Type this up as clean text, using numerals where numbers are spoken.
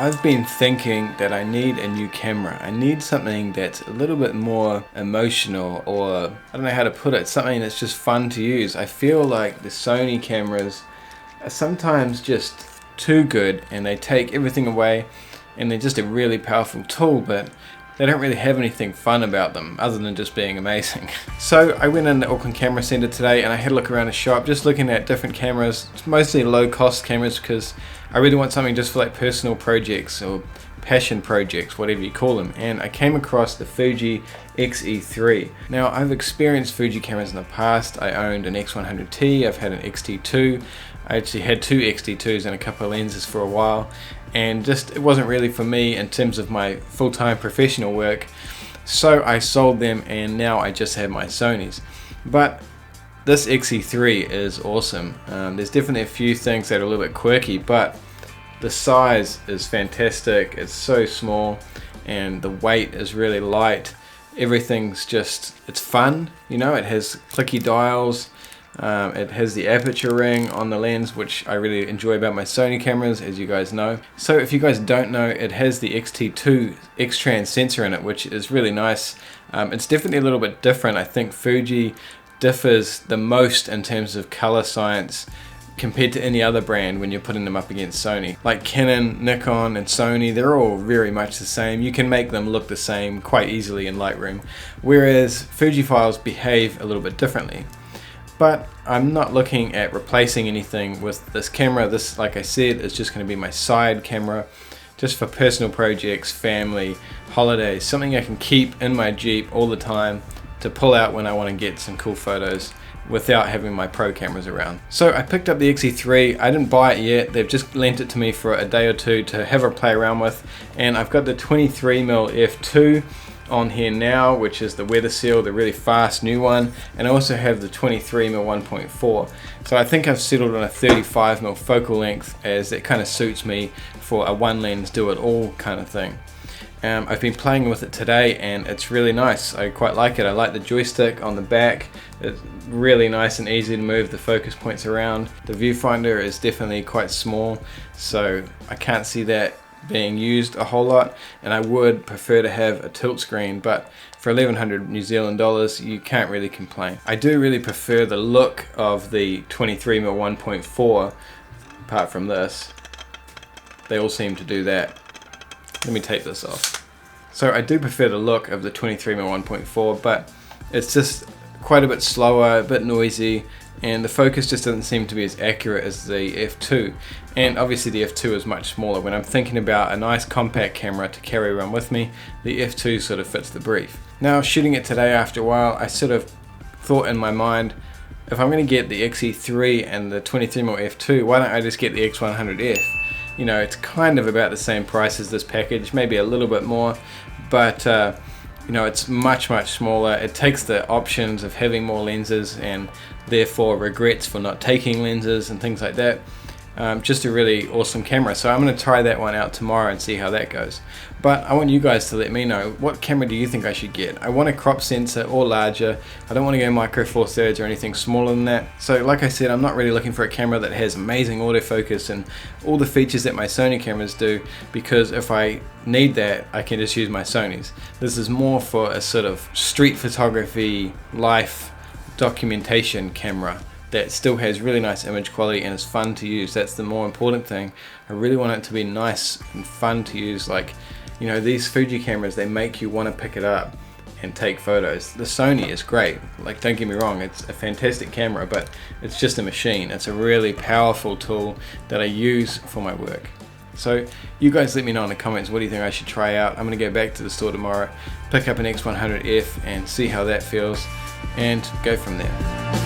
I've been thinking that I need a new camera. I need something that's a little bit more emotional, or I don't know how to put it, something that's just fun to use. I feel like the Sony cameras are sometimes just too good and they take everything away, and they're just a really powerful tool, but they don't really have anything fun about them other than just being amazing. So I went in the Auckland Camera Centre today and I had a look around the shop, just looking at different cameras. It's mostly low cost cameras because I really want something just for like personal projects or passion projects, whatever you call them. And I came across the Fuji XE3. Now, I've experienced Fuji cameras in the past. I owned an X100T, I've had an X-T2. I actually had two X-T2s and a couple of lenses for a while, and just it wasn't really for me in terms of my full-time professional work, so I sold them and now I just have my Sonys. But this XE3 is awesome. There's definitely a few things that are a little bit quirky, but the size is fantastic. It's so small and the weight is really light. Everything's just, it's fun, you know. It has clicky dials. It has the aperture ring on the lens, which I really enjoy about my Sony cameras, as you guys know. So if you guys don't know, it has the X-T2 X-Trans sensor in it, which is really nice. It's definitely a little bit different. I think Fuji differs the most in terms of color science compared to any other brand when you're putting them up against Sony. Like Canon, Nikon and Sony, they're all very much the same. You can make them look the same quite easily in Lightroom, whereas Fujifiles behave a little bit differently. But I'm not looking at replacing anything with this camera. This, like I said, is just going to be my side camera, just for personal projects, family, holidays, something I can keep in my Jeep all the time to pull out when I want to get some cool photos without having my pro cameras around. So I picked up the XE3. I didn't buy it yet. They've just lent it to me for a day or two to have a play around with, and I've got the 23mm f2 on here now, which is the weather seal, the really fast new one, and I also have the 23mm 1.4. So I think I've settled on a 35mm focal length, as it kind of suits me for a one lens do it all kind of thing. I've been playing with it today and it's really nice. I quite like it. I like the joystick on the back. It's really nice and easy to move the focus points around. The viewfinder is definitely quite small, so I can't see that being used a whole lot, and I would prefer to have a tilt screen, but for 1100 New Zealand dollars you can't really complain. I do really prefer the look of the 23mm 1.4 apart from this. They all seem to do that. Let me take this off. So I do prefer the look of the 23mm 1.4, but it's just quite a bit slower, a bit noisy, and the focus just doesn't seem to be as accurate as the f2. And obviously the f2 is much smaller. When I'm thinking about a nice compact camera to carry around with me, the f2 sort of fits the brief. Now, shooting it today after a while, I sort of thought in my mind, if I'm going to get the XE3 and the 23mm f2, why don't I just get the X100F? You know, it's kind of about the same price as this package, maybe a little bit more, but you know, it's much smaller. It takes the options of having more lenses and therefore regrets for not taking lenses and things like that. Just a really awesome camera. So I'm going to try that one out tomorrow and see how that goes. But I want you guys to let me know, what camera do you think I should get? I want a crop sensor or larger. I don't want to go micro four thirds or anything smaller than that. So like I said, I'm not really looking for a camera that has amazing autofocus and all the features that my Sony cameras do, because if I need that, I can just use my Sonys. This is more for a sort of street photography, life documentation camera that still has really nice image quality and is fun to use. That's the more important thing. I really want it to be nice and fun to use. Like, you know, these Fuji cameras, they make you want to pick it up and take photos. The Sony is great, like, don't get me wrong, it's a fantastic camera, but it's just a machine. It's a really powerful tool that I use for my work. So you guys let me know in the comments, what do you think I should try out? I'm going to go back to the store tomorrow, pick up an X100F and see how that feels, and go from there.